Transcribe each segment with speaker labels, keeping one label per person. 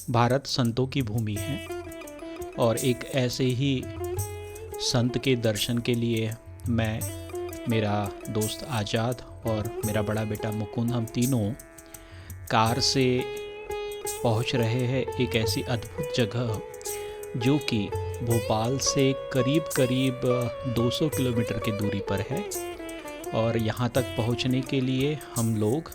Speaker 1: भारत संतों की भूमि है और एक ऐसे ही संत के दर्शन के लिए मैं, मेरा दोस्त आज़ाद और मेरा बड़ा बेटा मुकुंद, हम तीनों कार से पहुंच रहे हैं एक ऐसी अद्भुत जगह जो कि भोपाल से करीब करीब 200 किलोमीटर की दूरी पर है। और यहाँ तक पहुँचने के लिए हम लोग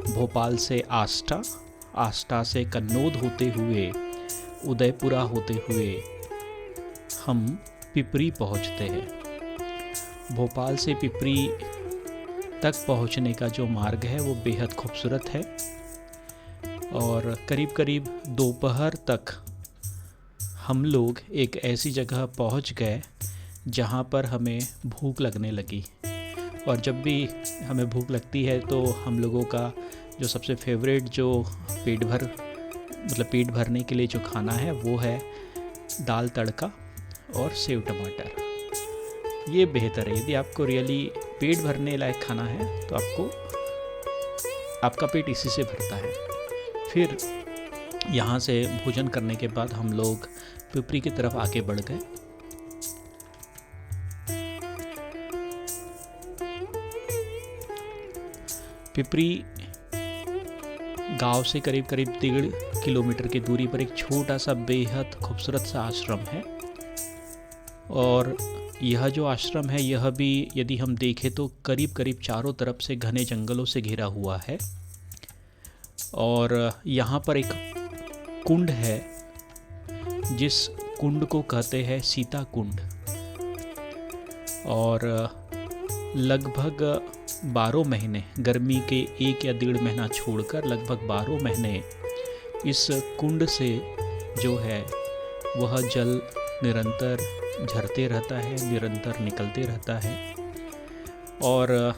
Speaker 1: भोपाल से आष्टा से कन्नौद होते हुए, उदयपुरा होते हुए हम पिपरी पहुँचते हैं। भोपाल से पिपरी तक पहुँचने का जो मार्ग है वो बेहद खूबसूरत है और करीब करीब दोपहर तक हम लोग एक ऐसी जगह पहुँच गए जहाँ पर हमें भूख लगने लगी। और जब भी हमें भूख लगती है तो हम लोगों का जो सबसे फेवरेट जो पेट पेट भरने के लिए जो खाना है वो है दाल तड़का और सेव टमाटर। ये बेहतर है। यदि आपको रियली पेट भरने लायक खाना है तो आपका पेट इसी से भरता है। फिर यहाँ से भोजन करने के बाद हम लोग पिपरी की तरफ आगे बढ़ गए। पिपरी गांव से करीब करीब 1.5 किलोमीटर की दूरी पर एक छोटा सा बेहद खूबसूरत सा आश्रम है। और यह जो आश्रम है यह भी यदि हम देखें तो करीब करीब चारों तरफ से घने जंगलों से घिरा हुआ है। और यहाँ पर एक कुंड है जिस कुंड को कहते हैं सीता कुंड। और लगभग 12 महीने, गर्मी के 1 या 1.5 महीना छोड़कर लगभग 12 महीने इस कुंड से जो है वह जल निरंतर झरते रहता है, निरंतर निकलते रहता है। और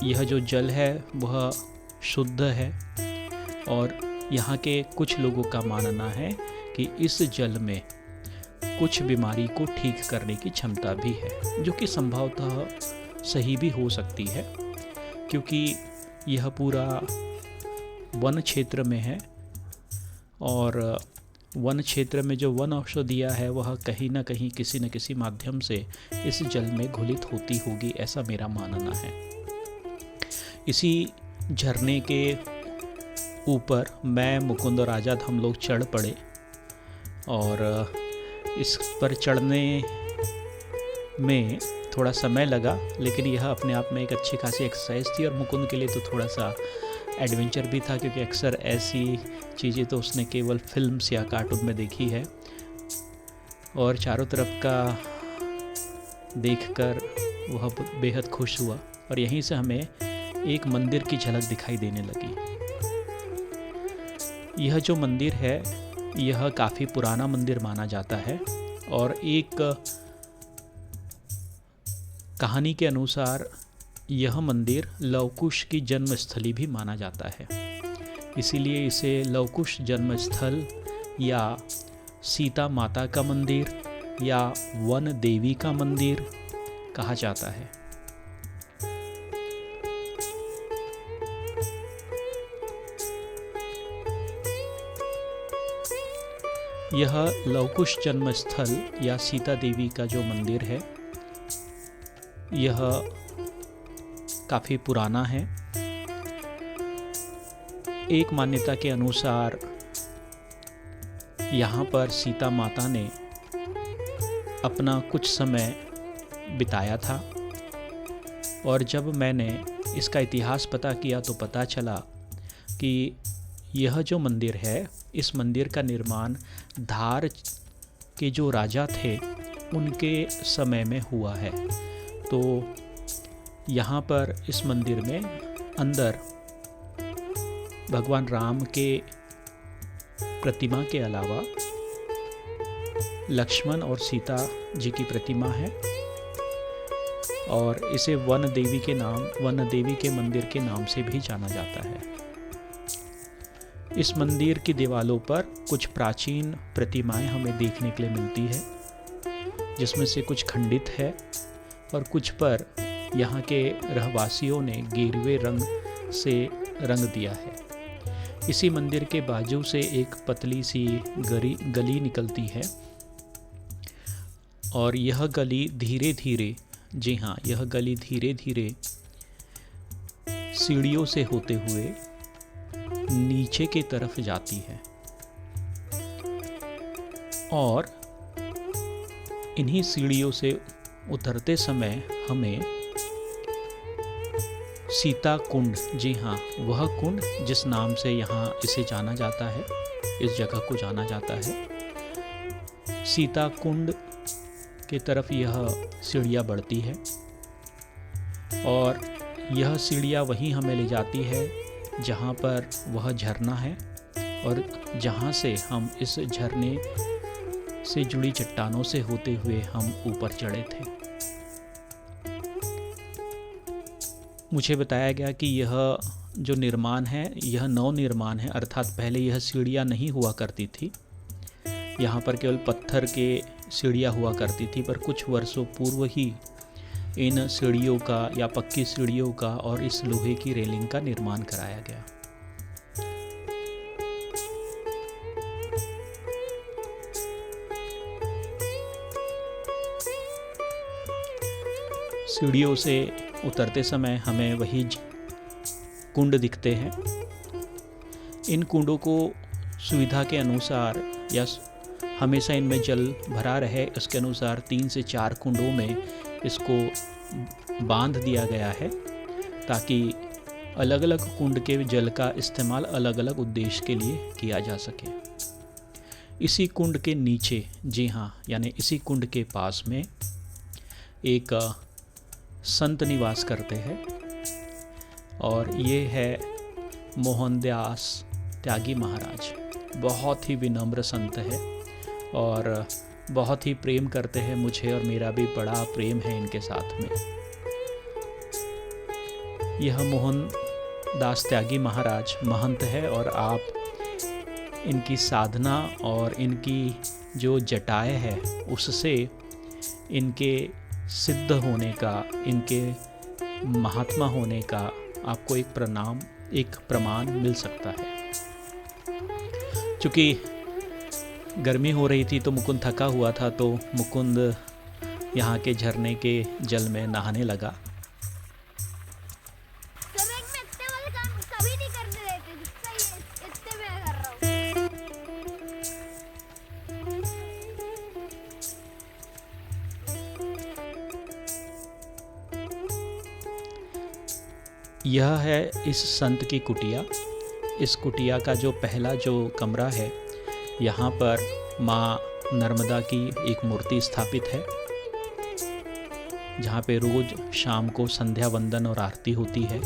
Speaker 1: यह जो जल है वह शुद्ध है। और यहाँ के कुछ लोगों का मानना है कि इस जल में कुछ बीमारी को ठीक करने की क्षमता भी है, जो कि संभवतः सही भी हो सकती है क्योंकि यह पूरा वन क्षेत्र में है। और वन क्षेत्र में जो वन औषधियाँ है वह कहीं ना कहीं किसी न किसी माध्यम से इस जल में घुलित होती होगी, ऐसा मेरा मानना है। इसी झरने के ऊपर मैं, मुकुंद और आज़ाद हम लोग चढ़ पड़े। और इस पर चढ़ने में थोड़ा समय लगा, लेकिन यह अपने आप में एक अच्छी खासी एक्सरसाइज थी। और मुकुंद के लिए तो थोड़ा सा एडवेंचर भी था क्योंकि अक्सर ऐसी चीज़ें तो उसने केवल फिल्म्स या कार्टून में देखी है। और चारों तरफ का देखकर वह बेहद खुश हुआ। और यहीं से हमें एक मंदिर की झलक दिखाई देने लगी। यह जो मंदिर है यह काफ़ी पुराना मंदिर माना जाता है। और एक कहानी के अनुसार यह मंदिर लवकुश की जन्मस्थली भी माना जाता है। इसीलिए इसे लवकुश जन्मस्थल या सीता माता का मंदिर या वन देवी का मंदिर कहा जाता है। यह लवकुश जन्मस्थल या सीता देवी का जो मंदिर है यह काफ़ी पुराना है। एक मान्यता के अनुसार यहाँ पर सीता माता ने अपना कुछ समय बिताया था। और जब मैंने इसका इतिहास पता किया तो पता चला कि यह जो मंदिर है, इस मंदिर का निर्माण धार के जो राजा थे उनके समय में हुआ है। तो यहाँ पर इस मंदिर में अंदर भगवान राम के प्रतिमा के अलावा लक्ष्मण और सीता जी की प्रतिमा है। और इसे वन देवी के मंदिर के नाम से भी जाना जाता है। इस मंदिर की दीवारों पर कुछ प्राचीन प्रतिमाएं हमें देखने के लिए मिलती है, जिसमें से कुछ खंडित है और कुछ पर यहाँ के रहवासियों ने गेरुए रंग से रंग दिया है। इसी मंदिर के बाजू से एक पतली सी गली निकलती है और यह गली धीरे धीरे, जी हाँ, यह गली धीरे धीरे सीढ़ियों से होते हुए नीचे की तरफ जाती है और इन्हीं सीढ़ियों से उतरते समय हमें सीता कुंड, जी हाँ, वह कुंड जिस नाम से यहाँ इसे जाना जाता है, इस जगह को जाना जाता है, सीता कुंड की तरफ यह सीढ़ियाँ बढ़ती है और यह सीढ़ियाँ वहीं हमें ले जाती है जहाँ पर वह झरना है और जहाँ से हम इस झरने से जुड़ी चट्टानों से होते हुए हम ऊपर चढ़े थे। मुझे बताया गया कि यह जो निर्माण है यह नव निर्माण है, अर्थात पहले यह सीढ़ियाँ नहीं हुआ करती थी, यहाँ पर केवल पत्थर के सीढ़ियाँ हुआ करती थी, पर कुछ वर्षों पूर्व ही इन सीढ़ियों का या पक्की सीढ़ियों का और इस लोहे की रेलिंग का निर्माण कराया गया। सीढ़ियों से उतरते समय हमें वही कुंड दिखते हैं। इन कुंडों को सुविधा के अनुसार या हमेशा इनमें जल भरा रहे उसके अनुसार 3 से 4 कुंडों में इसको बांध दिया गया है ताकि अलग अलग कुंड के जल का इस्तेमाल अलग अलग उद्देश्य के लिए किया जा सके। इसी कुंड के नीचे, जी हाँ, यानी इसी कुंड के पास में एक संत निवास करते हैं और ये है मोहनदास त्यागी महाराज। बहुत ही विनम्र संत है और बहुत ही प्रेम करते हैं मुझे और मेरा भी बड़ा प्रेम है इनके साथ में। यह मोहनदास त्यागी महाराज महंत है और आप इनकी साधना और इनकी जो जटाएं है उससे इनके सिद्ध होने का, इनके महात्मा होने का आपको एक प्रमाण मिल सकता है। चूँकि गर्मी हो रही थी तो मुकुंद थका हुआ था, तो मुकुंद यहाँ के झरने के जल में नहाने लगा। यह है इस संत की कुटिया। इस कुटिया का जो पहला जो कमरा है, यहाँ पर माँ नर्मदा की एक मूर्ति स्थापित है, जहाँ पे रोज शाम को संध्या वंदन और आरती होती है।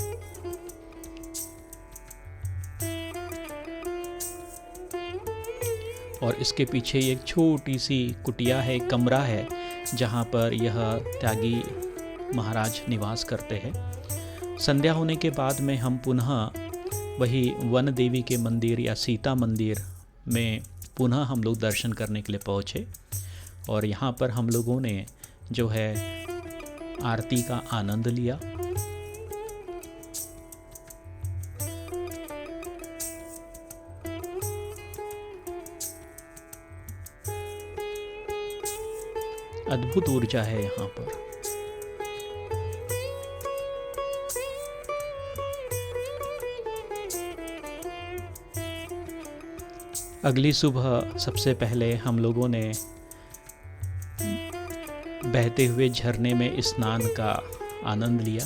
Speaker 1: और इसके पीछे एक छोटी सी कुटिया है, कमरा है, जहाँ पर यह त्यागी महाराज निवास करते हैं। संध्या होने के बाद में हम पुनः वही वन देवी के मंदिर या सीता मंदिर में पुनः हम लोग दर्शन करने के लिए पहुँचे और यहाँ पर हम लोगों ने जो है आरती का आनंद लिया। अद्भुत ऊर्जा है यहाँ पर। अगली सुबह सबसे पहले हम लोगों ने बहते हुए झरने में स्नान का आनंद लिया।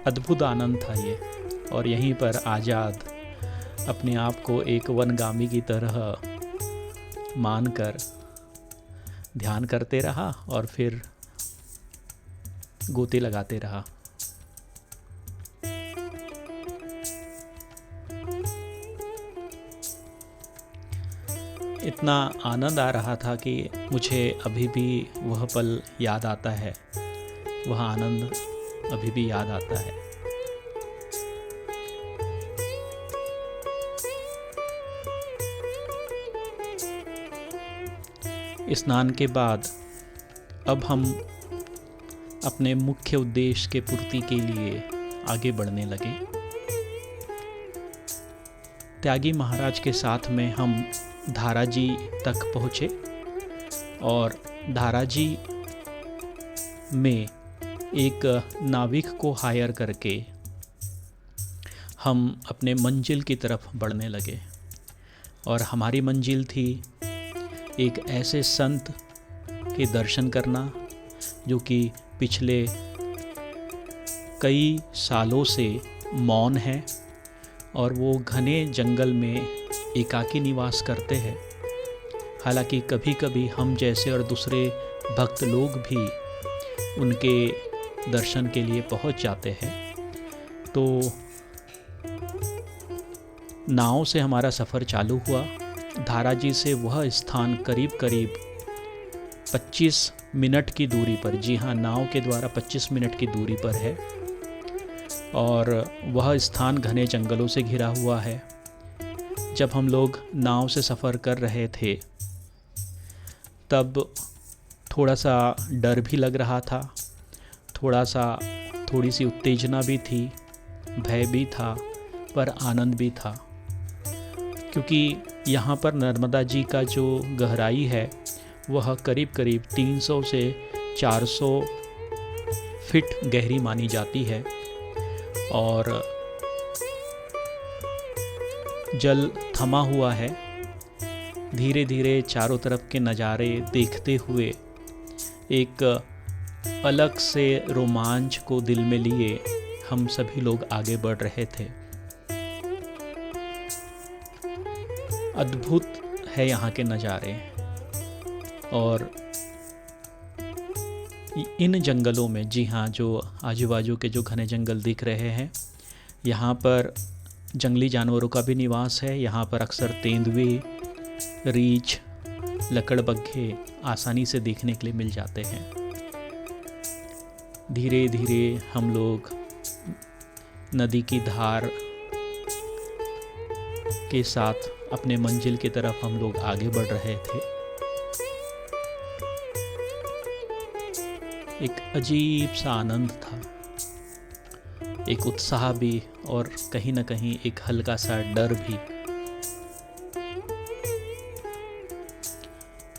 Speaker 1: अद्भुत आनंद था ये, और यहीं पर आज़ाद अपने आप को एक वनगामी की तरह मानकर ध्यान करते रहा और फिर गोते लगाते रहा। इतना आनंद आ रहा था कि मुझे अभी भी वह पल याद आता है, वह आनंद अभी भी याद आता है। स्नान के बाद अब हम अपने मुख्य उद्देश्य के पूर्ति के लिए आगे बढ़ने लगे। त्यागी महाराज के साथ में हम धाराजी तक पहुँचे और धाराजी में एक नाविक को हायर करके हम अपने मंजिल की तरफ बढ़ने लगे। और हमारी मंजिल थी एक ऐसे संत के दर्शन करना जो कि पिछले कई सालों से मौन है और वो घने जंगल में एकाकी निवास करते हैं। हालांकि कभी कभी हम जैसे और दूसरे भक्त लोग भी उनके दर्शन के लिए पहुंच जाते हैं। तो नाव से हमारा सफ़र चालू हुआ। धाराजी से वह स्थान करीब करीब 25 मिनट की दूरी पर, जी हाँ, नाव के द्वारा 25 मिनट की दूरी पर है और वह स्थान घने जंगलों से घिरा हुआ है। जब हम लोग नाव से सफ़र कर रहे थे तब थोड़ा सा डर भी लग रहा था, थोड़ी सी उत्तेजना भी थी, भय भी था, पर आनंद भी था, क्योंकि यहाँ पर नर्मदा जी का जो गहराई है वह करीब करीब 300 से 400 फीट गहरी मानी जाती है और जल थमा हुआ है। धीरे धीरे चारों तरफ के नज़ारे देखते हुए एक अलग से रोमांच को दिल में लिए हम सभी लोग आगे बढ़ रहे थे। अद्भुत है यहाँ के नज़ारे और इन जंगलों में, जी हाँ, जो आजू बाजू के जो घने जंगल दिख रहे हैं, यहाँ पर जंगली जानवरों का भी निवास है। यहाँ पर अक्सर तेंदुए, रीछ, लकड़बग्घे आसानी से देखने के लिए मिल जाते हैं। धीरे धीरे हम लोग नदी की धार के साथ अपने मंजिल की तरफ हम लोग आगे बढ़ रहे थे। एक अजीब सा आनंद था, एक उत्साह भी और कहीं न कहीं एक हल्का सा डर भी।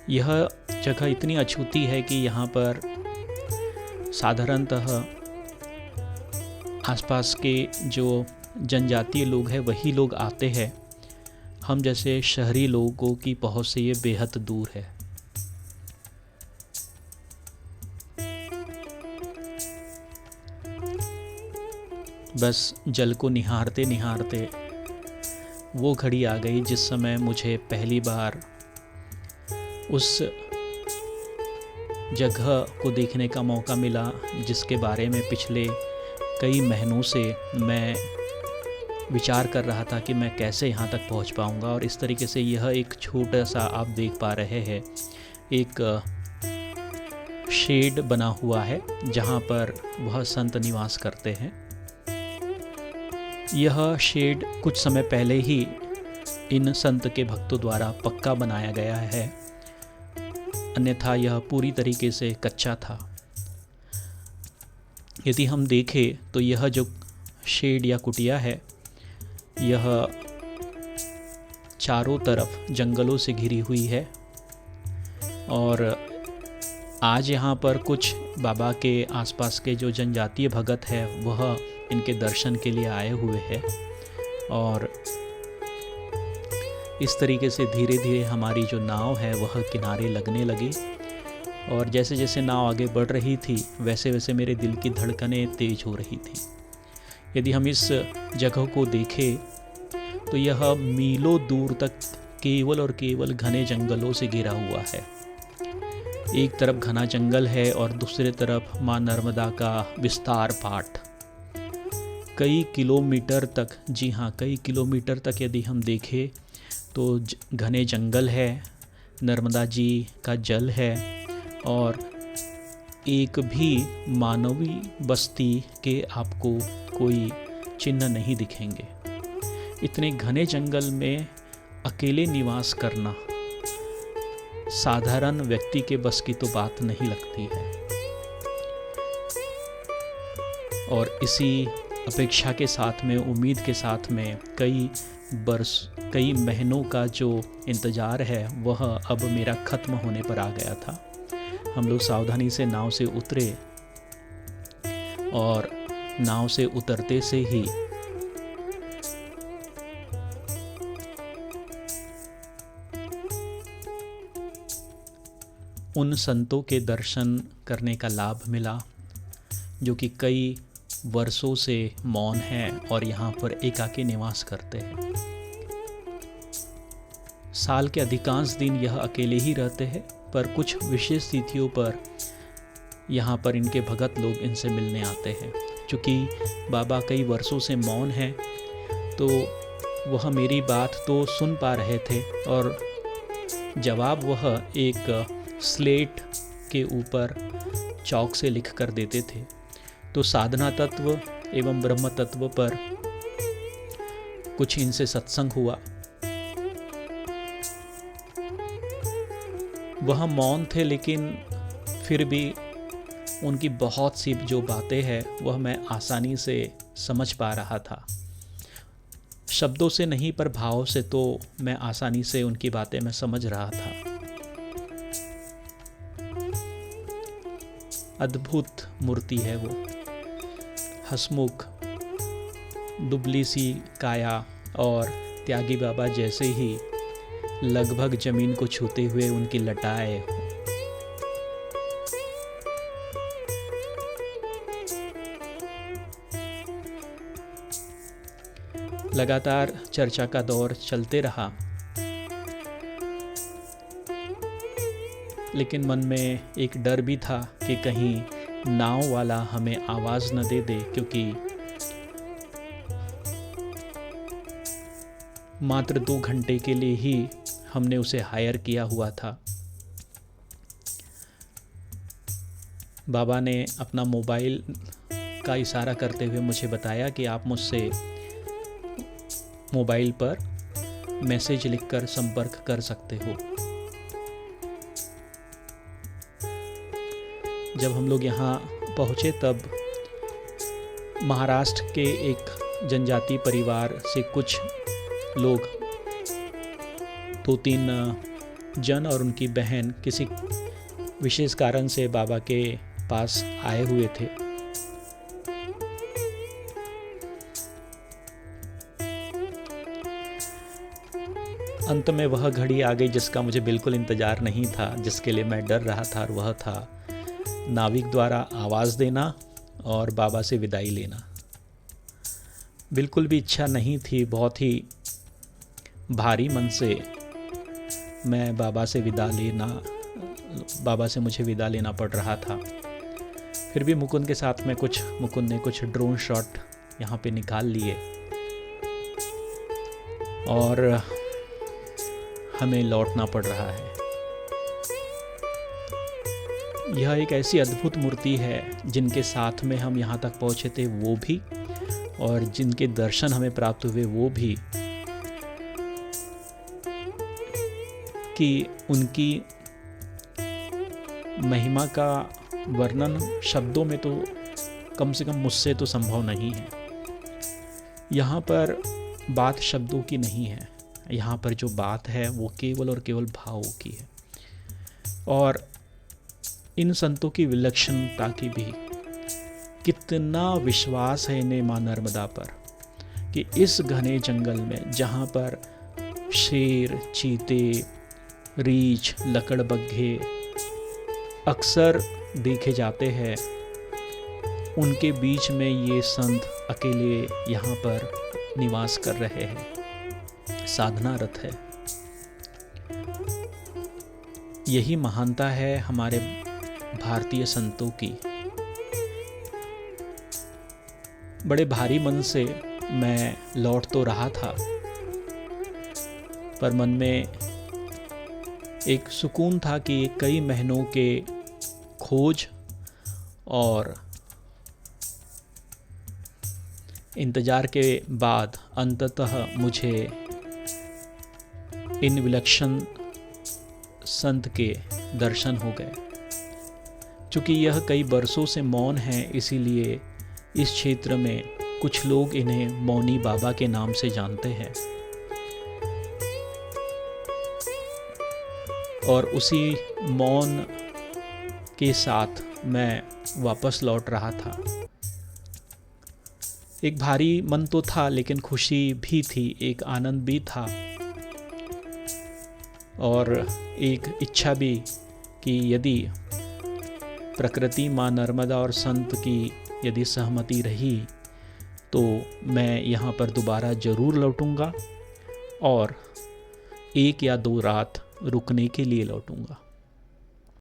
Speaker 1: यह जगह इतनी अछूती है कि यहाँ पर साधारणतः आसपास के जो जनजातीय लोग हैं वही लोग आते हैं। हम जैसे शहरी लोगों की पहुंच से ये बेहद दूर है। बस जल को निहारते निहारते वो घड़ी आ गई जिस समय मुझे पहली बार उस जगह को देखने का मौका मिला जिसके बारे में पिछले कई महीनों से मैं विचार कर रहा था कि मैं कैसे यहाँ तक पहुँच पाऊँगा। और इस तरीके से यह एक छोटा सा, आप देख पा रहे हैं, एक शेड बना हुआ है जहाँ पर वह संत निवास करते हैं। यह शेड कुछ समय पहले ही इन संत के भक्तों द्वारा पक्का बनाया गया है, अन्यथा यह पूरी तरीके से कच्चा था। यदि हम देखें तो यह जो शेड या कुटिया है, यह चारों तरफ जंगलों से घिरी हुई है और आज यहाँ पर कुछ बाबा के आसपास के जो जनजातीय भगत है वह इनके दर्शन के लिए आए हुए हैं। और इस तरीके से धीरे धीरे हमारी जो नाव है वह किनारे लगने लगी और जैसे जैसे नाव आगे बढ़ रही थी वैसे वैसे मेरे दिल की धड़कनें तेज हो रही थी। यदि हम इस जगह को देखें तो यह मीलों दूर तक केवल और केवल घने जंगलों से घिरा हुआ है। एक तरफ घना जंगल है और दूसरी तरफ माँ नर्मदा का विस्तार पाट। कई किलोमीटर तक, जी हाँ, कई किलोमीटर तक यदि हम देखें तो घने जंगल है, नर्मदा जी का जल है और एक भी मानवी बस्ती के आपको कोई चिन्ह नहीं दिखेंगे। इतने घने जंगल में अकेले निवास करना साधारण व्यक्ति के बस की तो बात नहीं लगती है। और इसी अपेक्षा के साथ में, उम्मीद के साथ में कई कई महीनों का जो इंतज़ार है वह अब मेरा ख़त्म होने पर आ गया था। हम लोग सावधानी से नाव से उतरे और नाव से उतरते से ही उन संतों के दर्शन करने का लाभ मिला जो कि कई वर्षों से मौन हैं और यहाँ पर एकाकी निवास करते हैं। साल के अधिकांश दिन यह अकेले ही रहते हैं, पर कुछ विशेष तिथियों पर यहाँ पर इनके भगत लोग इनसे मिलने आते हैं। चूँकि बाबा कई वर्षों से मौन हैं तो वह मेरी बात तो सुन पा रहे थे और जवाब वह एक स्लेट के ऊपर चौक से लिख कर देते थे। तो साधना तत्व एवं ब्रह्म तत्व पर कुछ इनसे सत्संग हुआ। वह मौन थे लेकिन फिर भी उनकी बहुत सी जो बातें हैं वह मैं आसानी से समझ पा रहा था। शब्दों से नहीं पर भाव से तो मैं आसानी से उनकी बातें मैं समझ रहा था। अद्भुत मूर्ति है वो, हंसमुख, दुबली सी काया और त्यागी बाबा जैसे ही लगभग जमीन को छूते हुए उनकी लटाएं। लगातार चर्चा का दौर चलते रहा, लेकिन मन में एक डर भी था कि कहीं नाव वाला हमें आवाज़ न दे दे, क्योंकि मात्र 2 घंटे के लिए ही हमने उसे हायर किया हुआ था। बाबा ने अपना मोबाइल का इशारा करते हुए मुझे बताया कि आप मुझसे मोबाइल पर मैसेज लिखकर संपर्क कर सकते हो। जब हम लोग यहाँ पहुँचे तब महाराष्ट्र के एक जनजाति परिवार से कुछ लोग, 2-3 जन और उनकी बहन किसी विशेष कारण से बाबा के पास आए हुए थे। अंत में वह घड़ी आ गई जिसका मुझे बिल्कुल इंतज़ार नहीं था, जिसके लिए मैं डर रहा था, और वह था नाविक द्वारा आवाज़ देना और बाबा से विदाई लेना। बिल्कुल भी इच्छा नहीं थी, बहुत ही भारी मन से मैं बाबा से मुझे विदा लेना पड़ रहा था। फिर भी मुकुंद के साथ में मुकुंद ने कुछ ड्रोन शॉट यहाँ पे निकाल लिए और हमें लौटना पड़ रहा है। यह एक ऐसी अद्भुत मूर्ति है जिनके साथ में हम यहाँ तक पहुँचे थे वो भी, और जिनके दर्शन हमें प्राप्त हुए वो भी, कि उनकी महिमा का वर्णन शब्दों में तो कम से कम मुझसे तो संभव नहीं है। यहाँ पर बात शब्दों की नहीं है, यहाँ पर जो बात है वो केवल और केवल भावों की है। और इन संतों की विलक्षणता की भी कितना विश्वास है इन्हें माँ नर्मदा पर, कि इस घने जंगल में जहाँ पर शेर, चीते, रीछ, लकड़बग्घे अक्सर देखे जाते हैं, उनके बीच में ये संत अकेले यहाँ पर निवास कर रहे हैं, साधनारत है। यही महानता है हमारे भारतीय संतों की। बड़े भारी मन से मैं लौट तो रहा था, पर मन में एक सुकून था कि कई महीनों के खोज और इंतजार के बाद अंततः मुझे इन विलक्षण संत के दर्शन हो गए। चूँकि यह कई बरसों से मौन है, इसीलिए इस क्षेत्र में कुछ लोग इन्हें मौनी बाबा के नाम से जानते हैं। और उसी मौन के साथ मैं वापस लौट रहा था। एक भारी मन तो था, लेकिन खुशी भी थी, एक आनंद भी था और एक इच्छा भी कि यदि प्रकृति, माँ नर्मदा और संत की यदि सहमति रही तो मैं यहाँ पर दोबारा ज़रूर लौटूंगा और 1 या 2 रात रुकने के लिए लौटूंगा।